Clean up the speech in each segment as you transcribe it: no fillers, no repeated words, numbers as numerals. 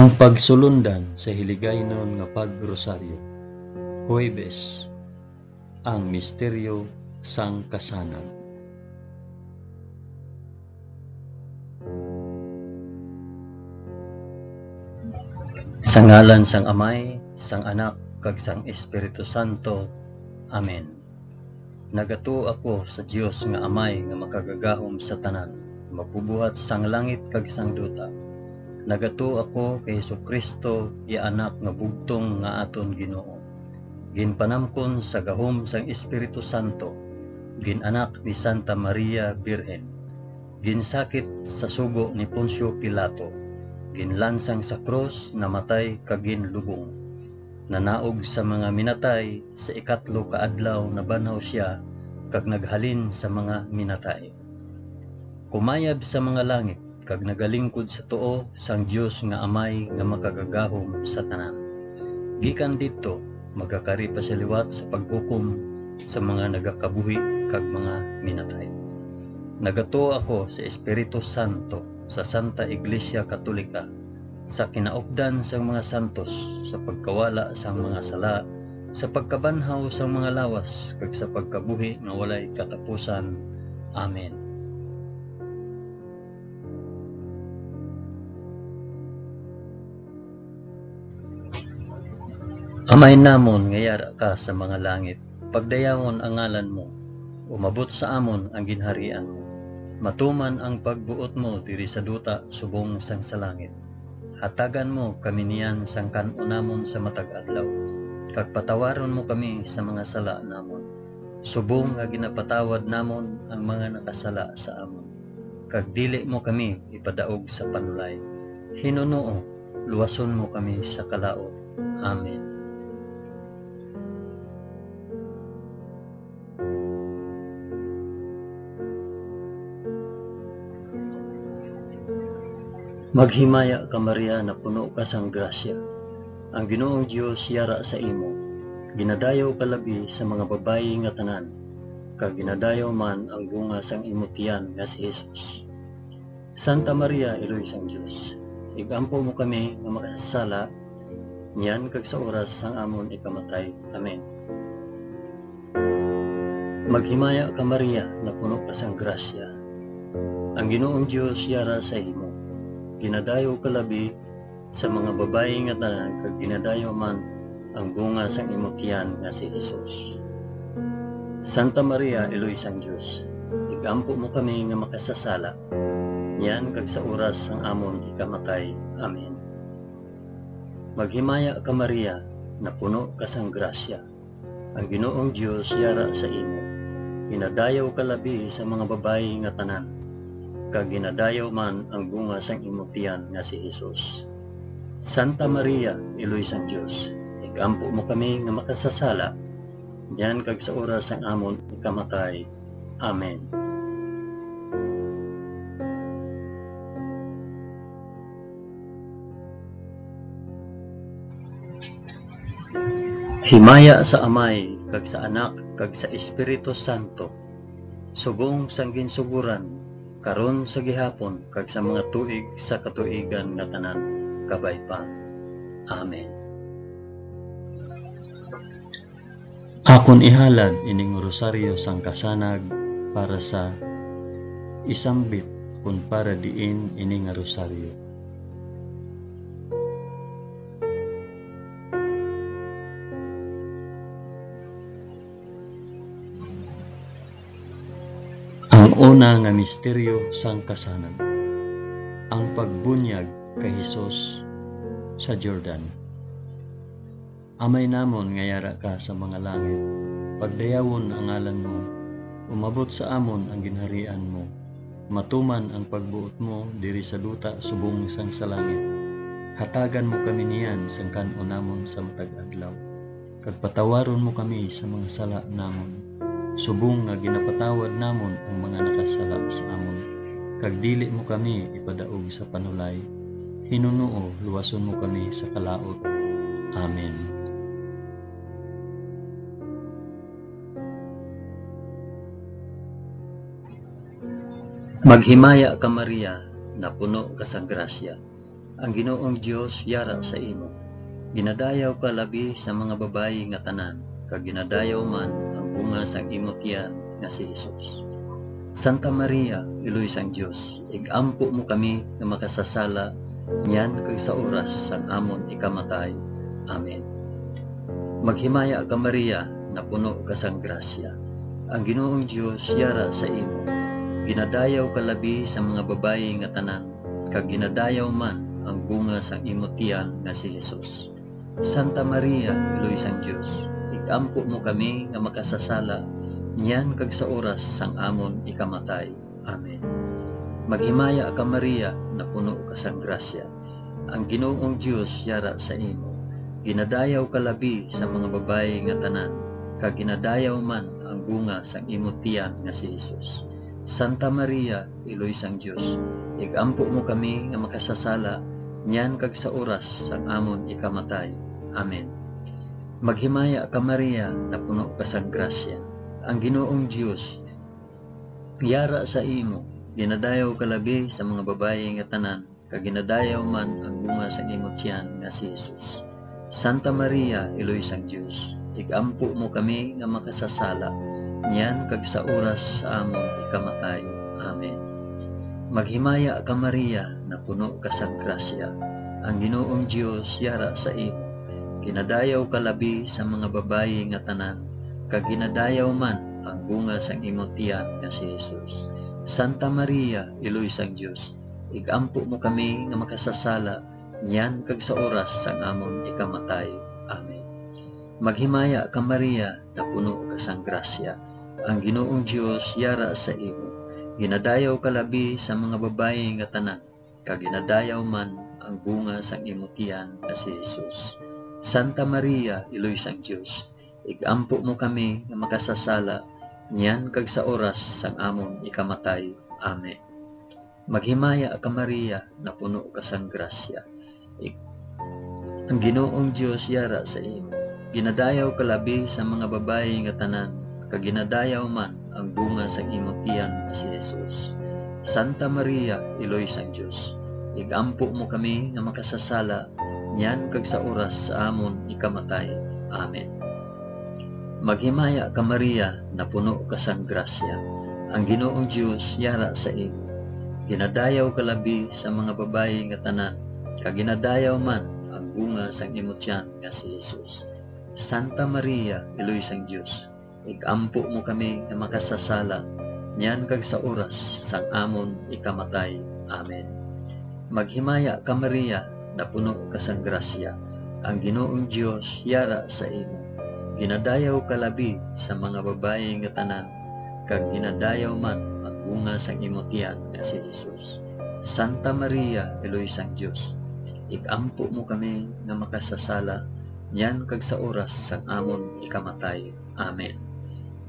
Ang pagsulundan sa hiligaynon nga pagrosaryo. Huwebes, ang misteryo sang kasanag. Sa ngalan sang Amay, sang Anak, kag sang Espiritu Santo. Amen. Nagato ako sa Dios nga Amay nga makagagahom sa tanan, mapubuhat sang langit kag sang duta. Nagato ako kay Jesucristo, iya anak nga bugtong nga aton Ginoo. Ginpanamkon sa gahom sang Espiritu Santo, ginanak ni Santa Maria Birhen, ginsakit sa sugo ni Poncio Pilato, ginlansang sa krus, namatay kag ginlubong. Nanaog sa mga minatay, sa ikatlo ka adlaw nabanhaw siya kag naghalin sa mga minatay. Kumayab sa mga langit kag nagalingkod sa tuo sang Dios nga Amay nga makagagahom sa tanan. Gikan didto magakari pa sa liwat sa paghukom sa mga nagakabuhi kag mga minatay. Nagato ako sa Espiritu Santo, sa Santa Iglesia Katolika, sa kinaupdan sang mga santos, sa pagkawala sang mga sala, sa pagkabanhaw sang mga lawas kag sa pagkabuhi nga walay katapusan. Amen. Amay namon nga yara ka sa mga langit, pagdayawon ang ngalan mo, umabot sa amon ang ginharian mo. Matuman ang pagbuot mo diri sa duta subong sang sa langit. Hatagan mo kami niyan sang kanunamon sa matag adlaw, kag patawaron mo kami sa mga sala namon, subong nga ginapatawad namon ang mga nakasala sa amon. Kag dili mo kami ipadaog sa panulay. Hinunoo, luwason mo kami sa kalaot. Amen. Maghimaya ka Maria na puno ka sang grasya. Ang Ginoong Dios yara sa imo. Ginadayaw ka labi sa mga babayi nga tanan, kag ginadayaw man ang bunga sang imo tiyan nga si Jesus. Santa Maria, Iloy sang Dios, igampo mo kami nga makasasala, niyan kag sa oras sang amon ikamatay. Amen. Maghimaya ka Maria na puno ka sang grasya. Ang Ginoong Dios yara sa imo. Ginadayaw ka labi sa mga babayi nga tanan, kag ginadayaw man ang bunga sang imo tiyan nga si Jesus. Santa Maria, Iloy sang Dios, igampo mo kami nga makasasala, niyan kag sa oras sang amon ikamatay. Amen. Maghimaya ka Maria na puno ka sang grasya. Ang Ginoong Dios yara sa imo. Ginadayaw ka labi sa mga babayi nga tanan, kag ginadayaw man ang bunga sang imo tiyan nga si Jesus. Santa Maria, Iloy sang Dios, igampo mo kami nga makasasala, diyan kag sa oras sang amon ikamatay. Amen. Himaya sa Amay, kag sa Anak, kag sa Espiritu Santo, subong sang ginsuguran, karon sa gihapon, kag sa mga tuig sa katuigan nga tanan, kabay pa. Amen. Akon ihalad ining rosaryo sang kasanag para sa isambit kun para diin ining rosaryo. Ang una nga misteryo sang kasanag, ang pagbunyag kay Hesus sa Jordan. Amay namon nga yara ka sa mga langit, pagdayawon ang ngalan mo, umabot sa amon ang ginharian mo, matuman ang pagbuot mo diri sa duta subong sang sa langit. Hatagan mo kami niyan sang kanunamon sa matag adlaw, kag patawaron mo kami sa mga sala namon, subong nga ginapatawad namon ang mga nakasala sa amon, kag dili mo kami ipadaog sa panulay. Hinunoo, luwason mo kami sa kalaot. Amen. Maghimaya ka Maria na puno ka sa grasya. ang Ginoong Dios yara sa imo. Ginadayaw ka labi sa mga babayi nga tanan, kag ginadayaw man ang bunga sang imo tiyan nga si Hesus. Santa Maria, Iloy sang Dios, igampo mo kami nga makasasala niyan kag sa oras sang amon ikamatay. Amen. Maghimaya ka Maria, na puno ka sang grasya. Ang Ginoong Dios yara sa imo. Ginadayaw ka labi sa mga babayi nga tanan, kag ginadayaw man ang bunga sang imo tiyan nga si Hesus. Santa Maria, Iloy sang Dios, igampo mo kami nga makasasala niyan kag sa oras sang amon ikamatay. Amen. Maghimaya ka Maria, na puno ka sang grasya. Ang Ginoong Dios yara sa imo. Ginadayaw ka labi sa mga babayi nga tanan, kag ginadayaw man ang bunga sang imo tiyan nga si Hesus. Santa Maria, Iloy sang Dios, igampo mo kami nga makasasala niyan kag sa oras sang amon ikamatay. Amen. Maghimaya ka Maria, na puno ka sang grasya. Ang Ginoong Dios yara sa imo. Ginadayaw ka labi sa mga babayi nga tanan, kag ginadayaw man ang bunga sang imo tiyan nga si Hesus. Santa Maria, Iloy sang Dios, igampo mo kami nga makasasala niyan kag sa oras sa amon ikamatay. Amen. Maghimaya ka Maria, na puno ka sang grasya. Ang Ginoong Dios yara sa imo. Ginadayaw ka labi sa mga babayi nga tanan, kag ginadayaw man ang bunga sang imo tiyan nga si Hesus. Santa Maria, Iloy sang Dios, igampo mo kami nga makasasala niyan kag sa oras sang amon ikamatay. Amen. Maghimaya ka Maria, na puno ka sang grasya. Ang Ginoong Dios yara sa imo. Ginadayaw ka labi sa mga babayi nga tanan, kag ginadayaw man ang bunga sang imo tiyan nga si Hesus. Santa Maria, Iloy sang Dios, igampo mo kami nga makasasala niyan kag sa oras sang amon ikamatay. Amen. Maghimaya ka Maria, na puno ka sang grasya. Ang Ginoong Dios yara sa imo. Ginadayaw ka labi sa mga babayi nga tanan, kag ginadayaw man ang bunga sang imo tiyan nga si Hesus. Santa Maria, Iloy sang Dios, igampo mo kami nga makasasala niyan kag sa oras sa amon ikamatay. Amen. Maghimaya ka Maria, na puno ka sang grasya. Ang Ginoong Dios yara sa imo. Ginadayaw ka labi sa mga babayi nga tanan, kag ginadayaw man ang bunga sang imo tiyan nga si Hesus. Santa Maria, Iloy sang Dios, igampo mo kami nga makasasala niyan kag sa oras sang amon ikamatay. Amen. Maghimaya ka Maria, na puno ka sang grasya. Ang Ginoong Dios yara sa imo. Ginadayaw ka labi sa mga babayi nga tanan, kag ginadayaw man ang bunga sang imo tiyan nga si Hesus. Santa Maria, Iloy sang Dios, igampo mo kami nga makasasala niyan kag sa oras sang amon ikamatay. Amen.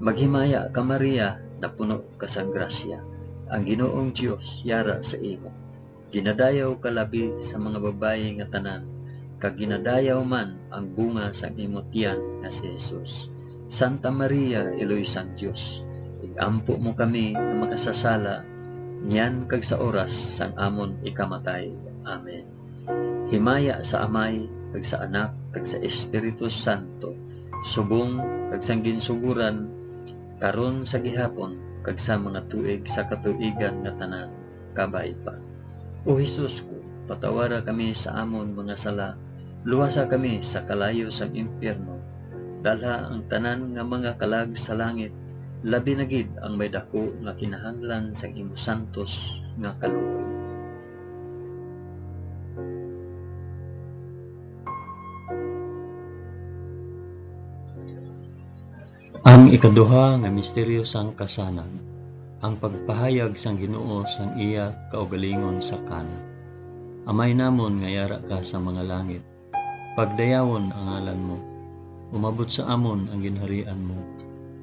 Maghimaya ka Maria, na puno ka sang grasya. Ang Ginoong Dios yara sa imo. Ginadayaw ka labi sa mga babayi nga tanan, kag ginadayaw man ang bunga sang imo tiyan nga si Hesus. Santa Maria, Iloy sang Dios, igampo mo kami nga makasasala niyan kag sa oras sang amon ikamatay. Amen. Himaya sa Amay, kag sa Anak, kag sa Espiritu Santo, subong kag sang ginsuguran, karon sa gihapon, kag sa mga tuig sa katuigan nga tanan, kabay pa. O Hesus ko, patawara kami sa amon mga sala, luwasa kami sa kalayo sang impyerno, dalha ang tanan nga mga kalag sa langit, labi na gid ang may dako nga kinahanglan sang imo santos nga kaluoy. Ang ikaduha nga misteryo sang kasanan, ang pagpahayag sang Ginoo sang iya kaugalingon sa Kana. Amay namon nga yara ka sa mga langit, pagdayawon ang ngalan mo, umabot sa amon ang ginharian mo,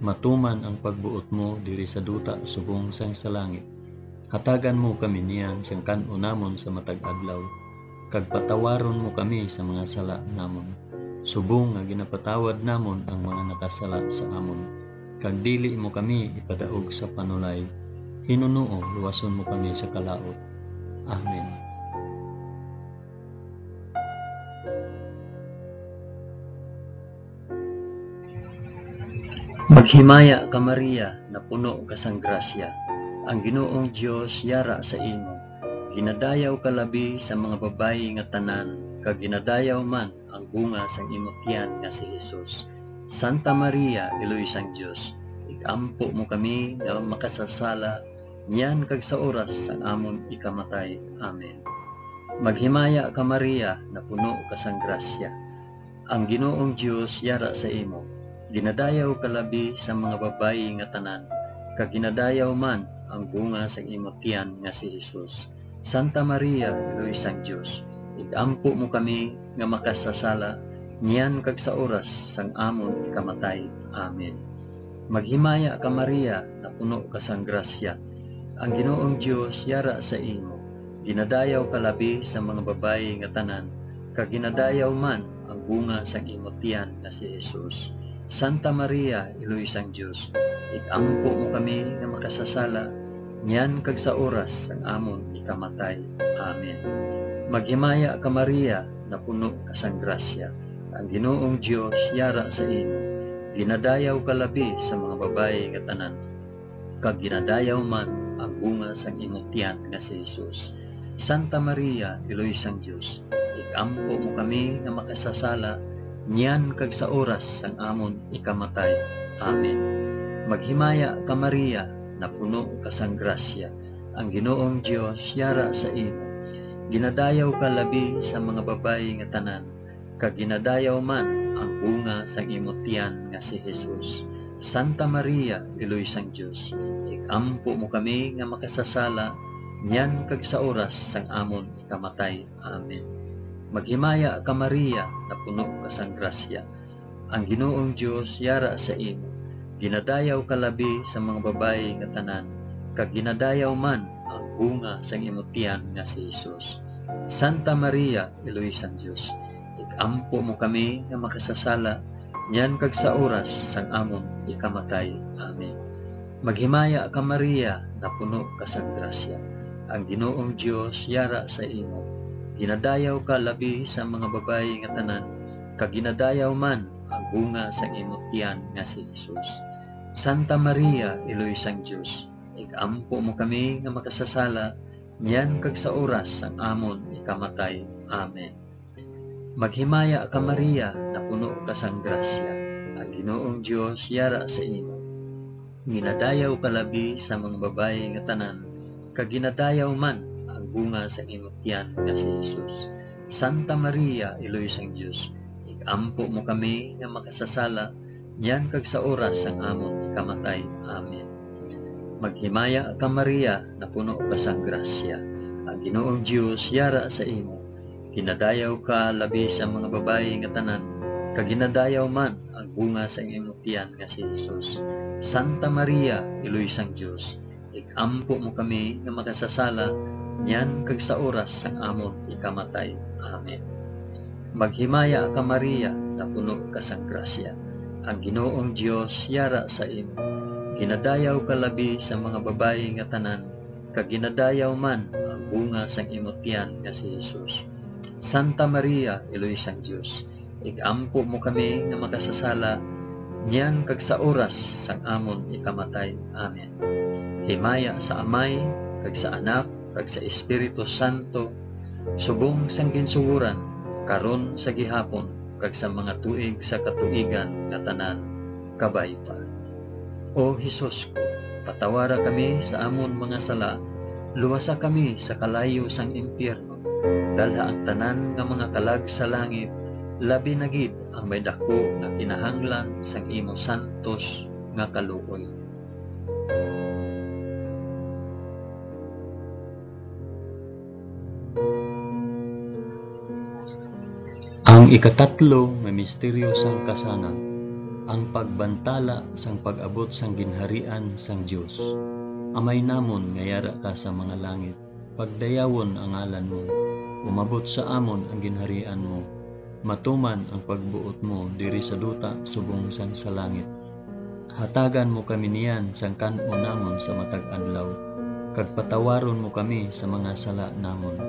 matuman ang pagbuot mo diri sa duta subong sang sa langit. Hatagan mo kami niyan sang kan-o namon sa matag adlaw, kag patawaron mo kami sa mga sala namon, subong nga ginapatawad namon ang mga nakasala sa amon. Kag dili mo kami ipadaog sa panulay, hinunuo luwason mo kami sa kalaot. Amen. Maghimaya ka Maria, na puno ka sang grasya. Ang Ginoong Dios yara sa imo. Ginadayaw ka labi sa mga babayi nga tanan, kag ginadayaw man ang bunga sang imong tiyan nga si Jesus. Santa Maria, Iloy sang Dios, igampo mo kami nga makasasala, niyan kag sa oras sang amon ikamatay. Amen. Maghimaya ka Maria, na puno ka sang grasya. Ang Ginoong Dios yara sa imo. Ginadayaw ka labi sa mga babayi nga tanan, kag ginadayaw man ang bunga sang imong tiyan nga si Jesus. Santa Maria, Iloy sang Dios, igampo mo kami nga makasasala, niyan kag sa oras sang amon ikamatay. Amen. Maghimaya ka Maria, na puno ka sang grasya. Ang Ginoong Dios yara sa imo. Ginadayaw ka labi sa mga babayi nga tanan, kag ginadayaw man ang bunga sang imong tiyan nga si Jesus. Santa Maria, Iloy sang Dios, igampo mo kami nga makasasala, niyan kag sa oras sang amon ikamatay. Amen. Maghimaya ka Maria, na puno ka sang grasya. Ang Ginoong Dios yara sa imo. Ginadayaw ka labi sa mga babayi nga tanan, kag ginadayaw man ang bunga sang imong tiyan nga si Jesus. Santa Maria, Iloy sang Dios, igampo mo kami nga makasasala, niyan kag sa oras sang amon ikamatay. Amen. Maghimaya ka Maria, na puno ka sang grasya. Ang Ginoong Dios yara sa imo. Ginadayaw ka labi sa mga babayi nga tanan, kag ginadayaw man ang bunga sang imong tiyan nga si Jesus. Santa Maria, Iloy sang Dios, igampo mo kami nga makasasala, niyan kag sa oras sang amon ikamatay. Amen. Maghimaya ka Maria, na puno ka sang grasya. Ang Ginoong Dios yara sa imo. Ginadayaw ka labi sa mga babayi nga tanan, kag ginadayaw man ang bunga sang imong tiyan nga si Jesus. Santa Maria, Iloy sang Dios, igampo mo kami nga makasasala, niyan kag sa oras sang amon ikamatay. Amen. Maghimaya ka Maria, na puno ka sang grasya. Ang Ginoong Dios yara sa imo. Ginadayaw ka labi sa mga babayi nga tanan, kag ginadayaw man ang bunga sang imong tiyan nga si Jesus. Santa Maria, Iloy sang Dios, igampo mo kami nga makasasala, niyan kag sa oras sang amon ikamatay. Amen. Maghimaya ka Maria, na puno ka sang grasya. Ang Ginoong Dios yara sa imo. Ginadayaw ka labi sa mga babayi nga tanan, kag ginadayaw man ang bunga sa imong tiyan nga si Jesus. Santa Maria, Iloy sang Dios, igampo mo kami nga makasasala, niyan kag sa oras sang amon ikamatay. Amen. Maghimaya ka Maria, na puno ka sang grasya. Ang Ginoong Dios yara sa imo. Ginadayaw ka labi sa mga babayi nga tanan, kag ginadayaw man ang bunga sa imong tiyan nga si Jesus. Santa Maria, Iloy sang Dios, igampo mo kami nga makasasala, niyan kag sa oras sang amon ikamatay. Amen. Maghimaya ka Maria, na puno ka sang grasya. Ang Ginoong Dios yara sa imo. Ginadayaw ka labi sa mga babayi nga tanan, kag ginadayaw man ang bunga sang imong tiyan nga si Jesus. Santa Maria, Iloy sang Dios, igampo mo kami nga makasasala, niyan kag sa oras sang amon ikamatay. Amen. Himaya sa Amay, kag sa Anak, kag sa Espiritu Santo, subong sang ginsuguran, karon sa gihapon, kag sa mga tuig sa katuigan nga tanan, kabay pa. O Hesus ko, patawara kami sa amon mga sala, luwasa kami sa kalayo sang impyerno, dalha ang tanan nga mga kalag sa langit, labi na gid ang may dako nga kinahanglan sang imo santos nga kaluoy. Ang ikatatlo nga misteryo sang kasana, ang pagbantala sang pag-abot sang ginharian sang Dios. Amay namon nga yara ka sa mga langit, pagdayawon ang ngalan mo, umabot sa amon ang ginharian mo, matuman ang pagbuot mo diri sa duta subong sang sa langit. Hatagan mo kami niyan sang kan-o namon sa matag adlaw, kag patawaron mo kami sa mga sala namon.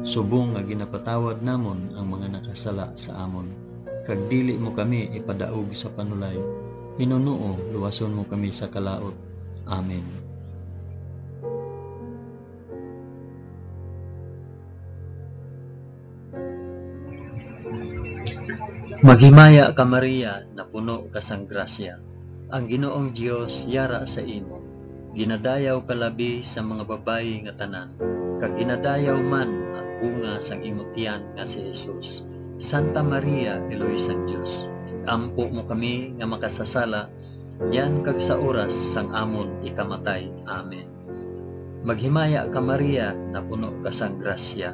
Subong nga ginapatawad namon ang mga nakasala sa amon, kag dili mo kami ipadaog sa panulay, Ginoo, luwason mo kami sa kalaot. Amen. Maghimaya ka Maria, na puno ka sang grasya. Ang Ginoong Dios yara sa imo. Ginadayaw ka labi sa mga babayi nga tanan, kag ginadayaw man ang bunga sang imong tiyan nga si Jesus. Santa Maria, Eloy sang Dios, ampo mo kami nga makasasala, yan kag sa oras sang amon ikamatay. Amen. Maghimaya ka Maria, na puno ka sang grasya.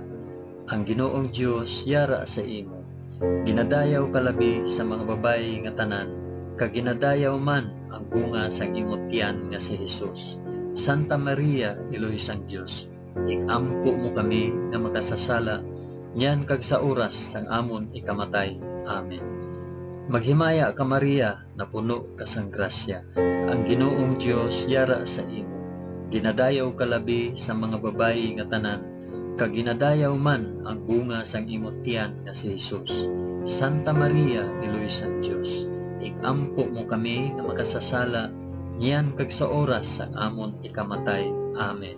Ang Ginoong Dios yara sa imo. Ginadayaw ka labi sa mga babayi nga tanan, kag ginadayaw man ang bunga sang imong tiyan nga si Jesus. Santa Maria, Eloy sang Dios, ikampo mo kami nga makasasala, yan kag sa oras sang amon ikamatay. Amen. Maghimaya ka Maria, na puno ka sang grasya. Ang Ginoong Dios yara sa imo. Ginadayaw ka labi sa mga babayi nga tanan, kag ginadayaw man ang bunga sang imong tiyan nga si Jesus. Santa Maria, Eloy sang Dios, ikampo mo kami nga makasasala, niyan kag sa oras sang amon ikamatay. Amen.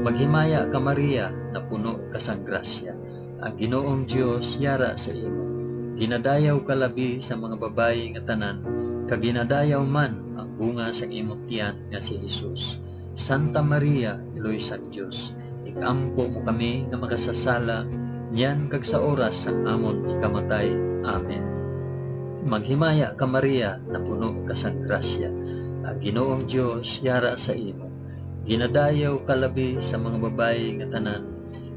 Maghimaya ka Maria, na puno ka sang grasya. Ang Ginoong Dios yara sa imo. Ginadayaw ka labi sa mga babayi nga tanan, kag ginadayaw man ang bunga sang imong tiyan nga si Jesus. Santa Maria, Eloy sang Dios, ikampo mo kami nga makasasala, niyan kag sa oras sang amon ikamatay. Amen. Maghimaya ka Maria, na puno ka sang grasya. Ang Ginoong Dios yara sa imo. Ginadayaw ka labi sa mga babayi nga tanan,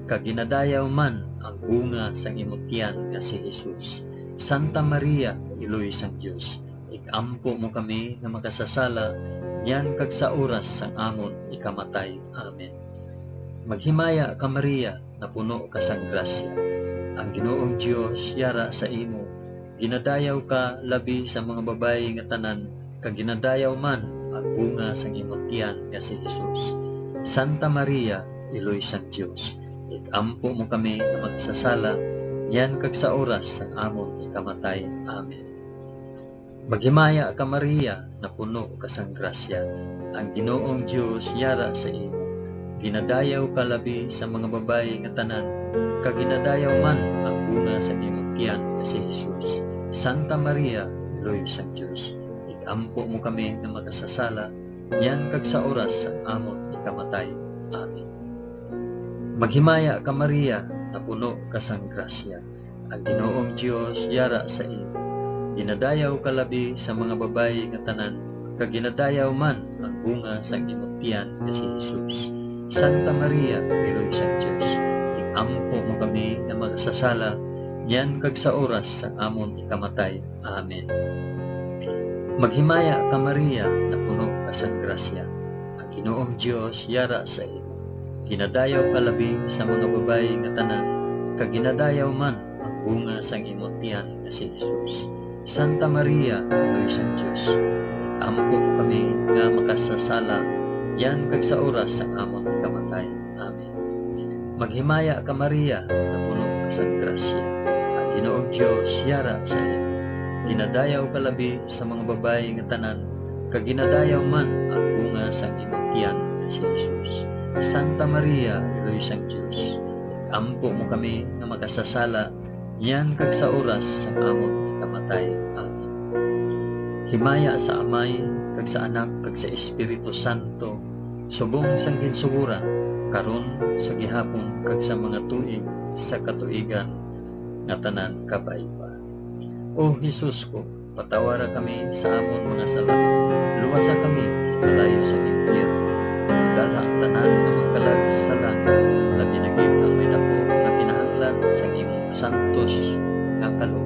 kag ginadayaw man ang bunga sang imong tiyan nga si Jesus. Santa Maria, Eloy sang Dios, ikampo mo kami nga makasasala, niyan kag sa oras sang amon ikamatay. Amen. Maghimaya ka Maria, na puno ka sang grasya. Ang Ginoong Dios yara sa imo. Ginadayaw ka labi sa mga babayi nga tanan, kag ginadayaw man ang bunga sang imong tiyan nga si Jesus. Santa Maria, Eloy sang Dios, ikampo mo kami nga magsasala, yan kag sa oras sang amon ikamatay. Amen. Maghimaya ka Maria, na puno ka sang grasya. Ang Ginoong Dios yara sa imo. Ginadayaw ka labi sa mga babayi nga tanan, kag ginadayaw man ang bunga sa imong tiyan nga si Jesus. Santa Maria, Eloy sang Dios, ikampo mo kami nga makasasala, yan kag sa oras sang amon ikamatay. Amen. Maghimaya ka Maria, na puno ka sang grasya. Ang Ginoong Dios yara sa imo. Ginadayaw ka labi sa mga babayi nga tanan, kag ginadayaw man ang bunga sang imong tiyan nga si Jesus. Santa Maria, Eloy sang Dios, ikampo mo kami nga magsasala, yan kag sa oras sang amon ikamatay. Amen. Maghimaya ka Maria, na puno ka sang grasya. Ang Ginoong Dios yara sa imo. Ginadayaw ka labi sa mga babayi nga tanan, kag ginadayaw man ang bunga sang imong tiyan nga si Jesus. Santa Maria, Eloy sang Dios, ikampo mo kami nga makasasala, yan kag sa oras sang amon ikamatay. Amen. Maghimaya ka Maria, na puno ka sang grasya. Ang Ginoong Dios yara sa imo. Ginadayaw ka labi sa mga babayi nga tanan, kag ginadayaw man ang bunga sang imong tiyan nga si Jesus. Santa Maria, Eloy sang Dios, ikampo mo kami nga makasasala, yan kag sa oras sang amon ikamatay. Amen. Himaya sa Amay, kag sa Anak, kag sa Espiritu Santo, subong sang ginsuguran, karon sa gihapon, kag sa mga tuig sa katuigan nga tanan kapaiba. O Jesus ko, patawara kami sa amon mga sala, luwasa kami sa kalayo sa impyerno, dala ang tanan nga magkalag sa langit, labi na gid ang may dako na kinahanglan sa imong santos nga kaloob.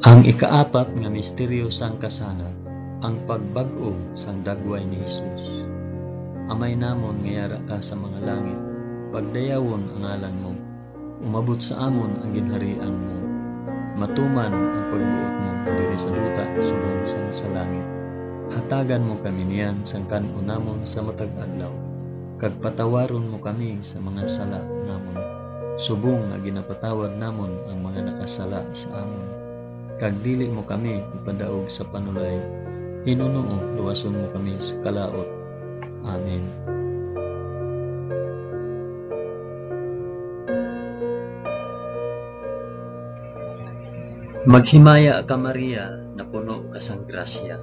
Ang ikaapat nga misteryo sang kasana, ang pagbag-o sang dagway ni Jesus. Amay namon nga yara ka sa mga langit, pagdayawon ang ngalan mo, umabot sa amon ang ginharian mo, matuman ang pagbuot mo diri sa duta subong sang sa langit. Hatagan mo kami niyan sang kan-o namon sa matag adlaw, kag patawaron mo kami sa mga sala namon, subong nga ginapatawad namon ang mga nakasala sa amon. Kag dili mo kami ipadaog sa panulay, Hinunoo, luwason mo kami sa kalaot. Amen. Maghimaya ka Maria, na puno ka sang grasya.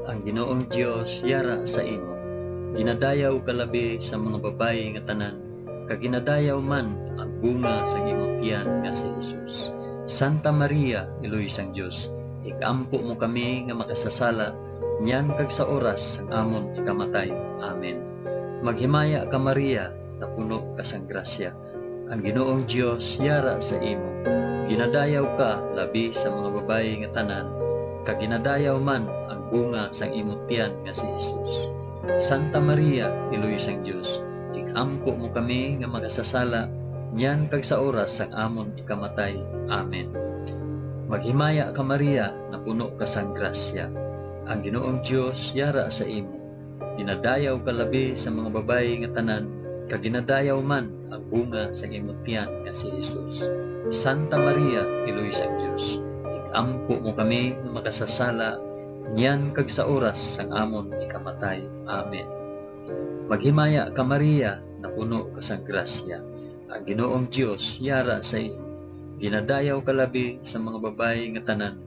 Ang Ginoong Dios yara sa imo. Ginadayaw ka labi sa mga babayi nga tanan, kag ginadayaw man ang bunga sa imong tiyan nga si Jesus. Santa Maria, Iloy sang Dios, ikampo mo kami nga makasasala, niyan kag sa oras sang amon ikamatay. Amen. Maghimaya ka Maria, na puno ka sang grasya. Ang Ginoong Dios yara sa imo. Ginadayaw ka labi sa mga babayi nga tanan, kag ginadayaw man ang bunga sang imong tiyan nga si Jesus. Santa Maria, Iloy sang Dios, ikampo mo kami nga makasasala, niyan kag sa oras sang amon ikamatay. Amen. Maghimaya ka Maria, na puno ka sang grasya. Ang Ginoong Dios yara sa imo. Ginadayaw ka labi sa mga babayi nga tanan, kag ginadayaw man ang bunga sang imong tiyan nga si Jesus. Santa Maria, Iloy sang Dios, ikampo mo kami nga makasasala, niyan kag sa oras sang amon ikamatay. Amen. Maghimaya ka Maria, na puno ka sang grasya. Ang Ginoong Dios yara sa imo. Ginadayaw ka labi sa mga babayi nga tanan,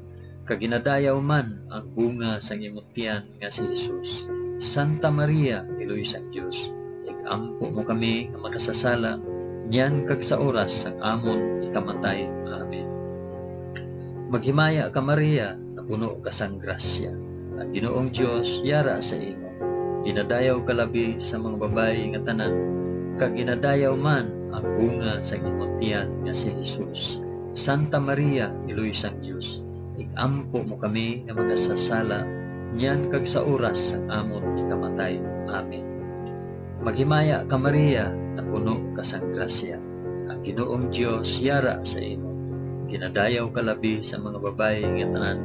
kag ginadayaw man ang bunga sang imong tiyan nga si Jesus. Santa Maria, Iloy sang Dios, ikampo mo kami nga makasasala, niyan kag sa oras sang amon ikamatay. Amen. Maghimaya ka Maria, na puno ka sang grasya. Ang Ginoong Dios yara sa imo. Ginadayaw ka labi sa mga babayi nga tanan, kag ginadayaw man ang bunga sa imong tiyan nga si Jesus. Santa Maria, Iloy sang Dios, ikampo mo kami nga makasasala, niyan kag sa oras sang amon ikamatay. Amen. Maghimaya ka Maria, na puno ka sang grasya. Ang Ginoong Dios yara sa imo. Ginadayaw ka labi sa mga babayi nga tanan,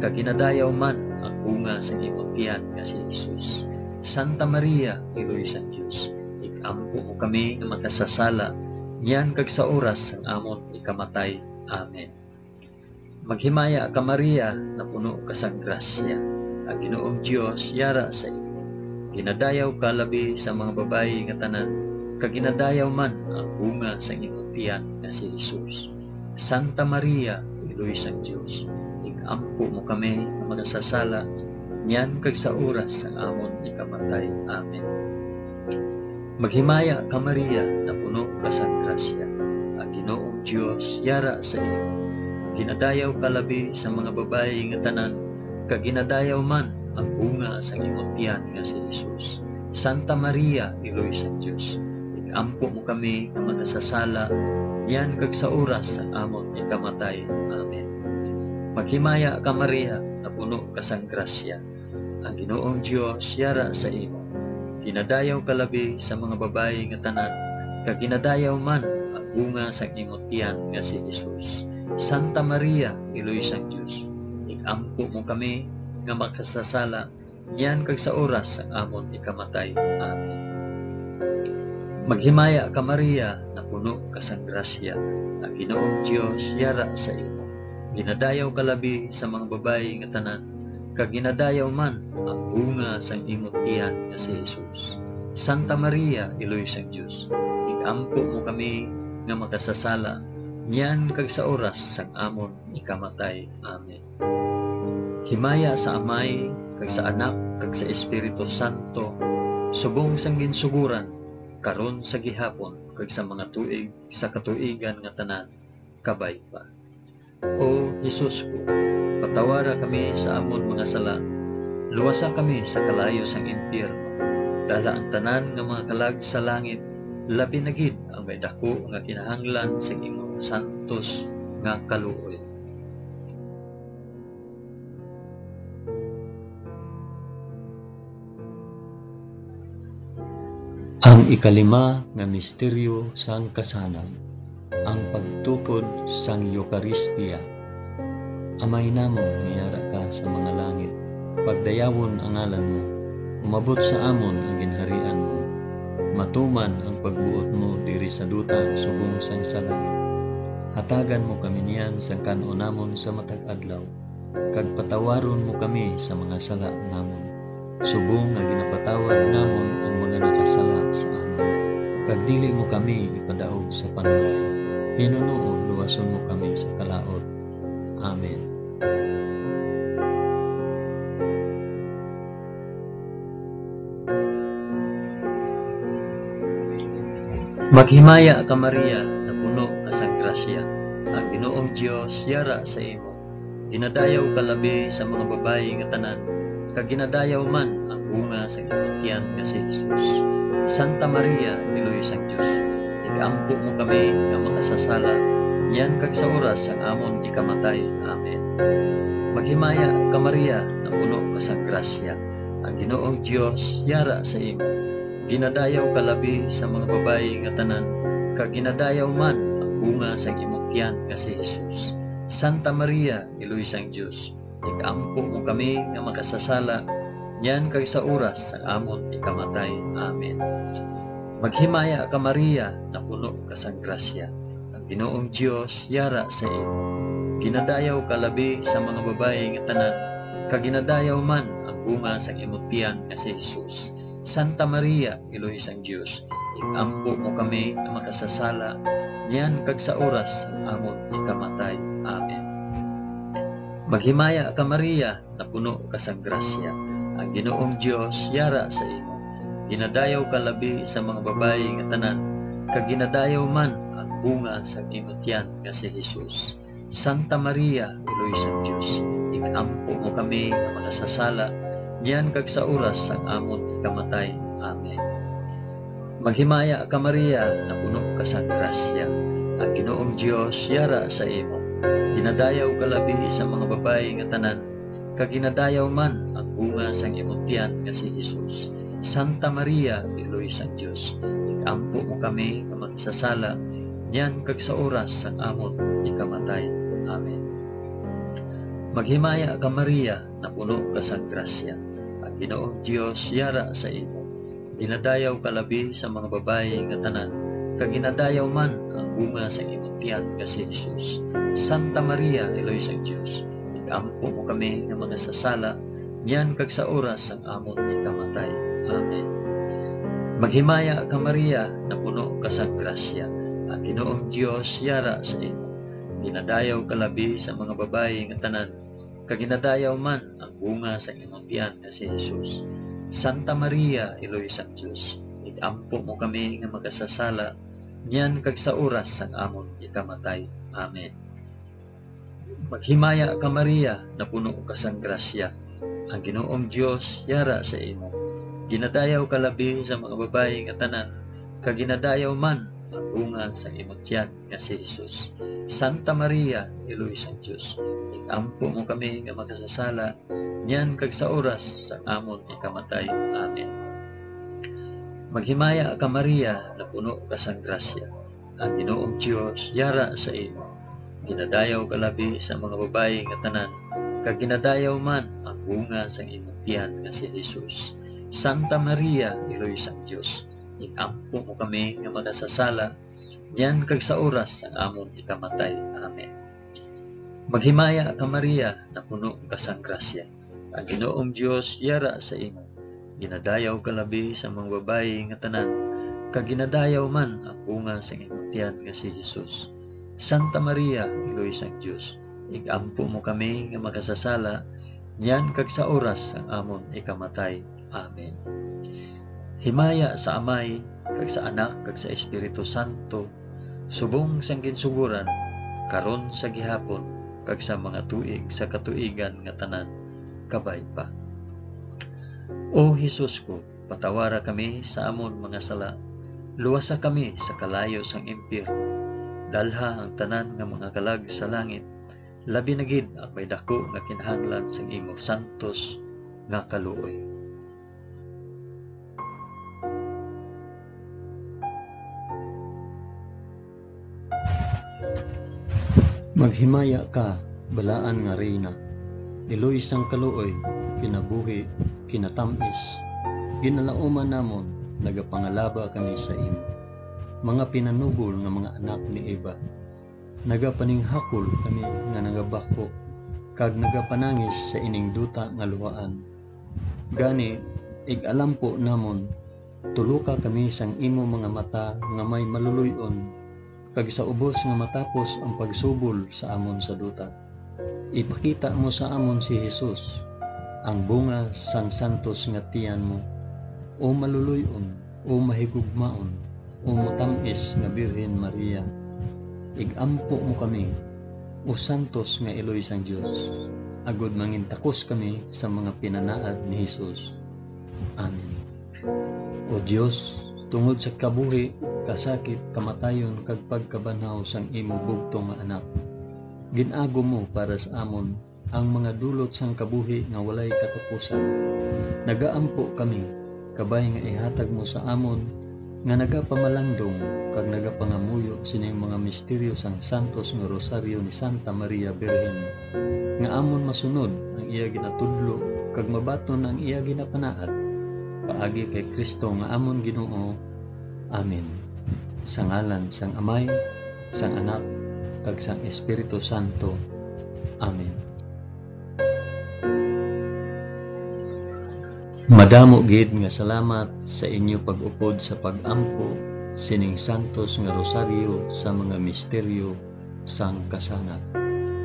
kag ginadayaw man ang bunga sa imong tiyan nga si Jesus. Santa Maria, Iloy sang Dios, ikampo mo kami nga makasasala, niyan kag sa oras sang amon ikamatay. Amen. Maghimaya ka Maria, na puno ka sang grasya. Ang Ginoong Dios yara sa imo. Ginadayaw ka labi sa mga babayi nga tanan, kag ginadayaw man ang bunga sa imong tiyan nga si Jesus. Santa Maria, Iloy sang Dios, ikampo mo kami nga makasasala, niyan kag sa oras sang amon ikamatay. Amen. Maghimaya ka Maria, na puno ka sang grasya. Ang Ginoong Dios yara sa imo. Ginadayaw ka labi sa mga babayi nga tanan, kag ginadayaw man ang bunga sa imong tiyan nga si Jesus. Santa Maria, Iloy sang Dios, ikampo mo kami nga makasasala, niyan kag sa oras sang amon ikamatay. Amen. Maghimaya ka Maria, na puno ka sang grasya. Ang Ginoong Dios yara sa imo. Ginadayaw ka labi sa mga babayi nga tanan, kag ginadayaw man ang bunga sa imong tiyan nga si Jesus. Santa Maria, Iloy sang Dios, ikampo mo kami nga makasasala, niyan kag sa oras sang amon ikamatay. Amen. Maghimaya ka Maria, na puno ka sang grasya. Ang Ginoong Dios yara sa imo. Ginadayaw ka labi sa mga babayi nga tanan, kag ginadayaw man ang bunga sang imong tiyan nga si Jesus. Santa Maria, Iloy sang Dios, ikampo mo kami nga makasasala, niyan kag sa oras sang amon ikamatay. Amen. Himaya sa Amay, kag sa Anak, kag sa Espiritu Santo, subong sang ginsuguran, karon sa gihapon, kag sa mga tuig sa katuigan nga tanan, kabay pa. O Jesus ko, patawara kami sa amon mga sala, luwasa kami sa kalayo sang impyerno, dala ang tanan nga mga kalag sa langit, labi na gid ang may dako nga kinahanglan sa imong santos nga kaluoy. Ang ikalima nga misteryo sang kasanan, ang pagtukod sang Eucharistia. Amay namon, niyara ka sa mga langit, pagdayawon ang ngalan mo, umabot sa amon ang ginharian mo. matuman ang pagbuot mo diri sa duta subong sang sa langit. Hatagan mo kami niyan sa kanon namon sa matag adlaw, kag patawaron mo kami sa mga sala namon, subong nga ginapatawad namon ang mga nakasala sa amon. Kag dili mo kami ipadaog sa panulay, hinunuo luwason mo kami sa kalaot. Amen. Maghimaya ka Maria, na puno ka sang grasya. Ang Ginoong Dios yara sa imo. Ginadayaw ka labi sa mga babayi nga tanan, kag ginadayaw man ang bunga sa imong tiyan nga si Jesus. Santa Maria, Iloy sang Dios, igampo mo kami nga makasasala, yan kag sa oras ang amon ikamatay. Amen. Maghimaya ka Maria, na puno ka sang grasya. Ang Ginoong Dios yara sa imo. Ginadayaw ka labi sa mga babayi nga tanan, kag ginadayaw man ang bunga sa imong tiyan nga si Jesus. Santa Maria, Iloy sang Dios, igampo mo kami nga makasasala, yan kag sa oras ang amon ikamatay. Amen. Maghimaya ka Maria, na puno ka sang grasya. Ang Ginoong Dios yara sa imo. Ginadayaw ka labi sa mga babayi nga tanan, kag ginadayaw man ang bunga sa imong tiyan nga si Jesus. Santa Maria, Iloy sang Dios, igampo mo kami nga makasasala, yan kag sa oras ang amon ikamatay. Amen. Maghimaya ka Maria, na puno ka sang grasya. Ang Ginoong Dios yara sa imo. Ginadayaw ka labi sa mga babayi nga tanan, kag ginadayaw man ang bunga sa imong tiyan nga si Jesus. Santa Maria, Iloy sang Dios, igampo mo kami nga makasasala, yan kag sa oras ang amon ikamatay. Amen. Maghimaya ka Maria, na puno ka sang grasya. Ang Ginoong Dios yara sa imo. Ginadayaw ka labi sa mga babayi nga tanan, kag ginadayaw man ang bunga sang imong tiyan nga si Jesus. Santa Maria, Iloy sang Dios, igampo mo kami nga makasasala, yan kag sa oras ang amon ikamatay. Amen. Maghimaya ka Maria, na puno ka sang grasya. Ang Ginoong Dios yara sa imo. Ginadayaw ka labi sa mga babayi nga tanan, kag ginadayaw man ang bunga sa imong tiyan nga si Jesus. Santa Maria, Iloy sang Dios, igampo mo kami nga mga sasala, yan kag sa oras ang amon ikamatay. Amen. Maghimaya ka Maria, na puno ka sang grasya. Ang Ginoong Dios yara sa imo. Ginadayaw ka labi sa mga babayi nga tanan, kag ginadayaw man ang bunga sa imong tiyan nga si Jesus. Santa Maria, Iloy sang Dios, igampo mo kami nga makasasala, yan kag sa oras ang amon ikamatay. Amen. Maghimaya ka Maria, na puno ka sang grasya. Ang Ginoong Dios yara sa imo. Ginadayaw ka labi sa mga babayi nga tanan, kag ginadayaw man ang bunga sa imong tiyan nga si Jesus. Santa Maria, Iloy sang Dios, igampo mo kami nga makasasala, yan kag sa oras sa amon ikamatay. Amen. Maghimaya ka Maria, na puno ka sang grasya. Ang Ginoong Dios yara sa imo. Ginadayaw ka labi sa mga babayi nga tanan, kag ginadayaw man ang bunga sa imong tiyan nga si Jesus. Santa Maria, Iloy sang Dios, igampo mo kami nga makasasala, yan kag sa oras ang amon ikamatay. Amen. Maghimaya ka Maria, na puno ka sang grasya. Ang Ginoong Dios yara sa imo. Ginadayaw ka labi sa mga babayi nga tanan, kag ginadayaw man ang bunga sa imong tiyan nga si Jesus. Santa Maria, Iloy sang Dios, igampo mo kami nga makasasala, yan kag sa oras ang amon ikamatay. Amen. Himaya sa Amay, kag sa Anak, kag sa Espiritu Santo, subong sang ginsuguran, karon sa gihapon, kag sa mga tuig sa katuigan nga tanan, kabay pa. O Hesus ko, patawara kami sa amon mga sala, luwasa kami sa kalayo sang impyerno, dalha ang tanan nga mga kalag sa langit, labi na gid ang may dako nga kinahanglan sang imo santos nga kaluoy. Maghimaya ka, balaan nga reyna, iloy sang kaluoy, kinabuhi, kinatamis, ginalauman namon, nagapangalaba kami sa imo. Mga pinanubol nga mga anak ni Eva, nagapaninghakol kami nga nagabako, kag nagapanangis sa ining duta nga luwaan. Gani, ig-alam po namon, tuluka kami sang imo mga mata nga may maluluyon, kag sa ubos nga matapos ang pagsubol sa amon sa duta. Ipakita mo sa amon si Jesus, ang bunga sang santos nga tiyan mo, o maluluyon, o mahigugmaon, o mutamis nga Birhen Maria. Igampo mo kami, o santos nga Eloy sang Dios, agud mangintakos kami sa mga pinanaad ni Jesus. Amen. O Dios, tungod sa kabuhi, kasakit, kamatayon, kag pagkabanhaw sang imo bugto nga anak, ginago mo para sa amon ang mga dulot sang kabuhi nga walay katapusan. Nagaampo kami, kabay nga ihatag mo sa amon nga nagapamalandong kag nagapangamuyo sining mga misteryo sang santos nga rosaryo ni Santa Maria Birhen, nga amon masunod ang iya ginatudlo kag mabaton ang iya ginapanaad. Paagi kay Kristo nga amon Ginoo. Amen. Sa ngalan sang Amay, sang Anak, kag sang Espiritu Santo. Amen. Madamo gid nga salamat sa inyo pag-upod sa pag-ampo sining santos nga rosaryo sa mga misteryo sang kasangat.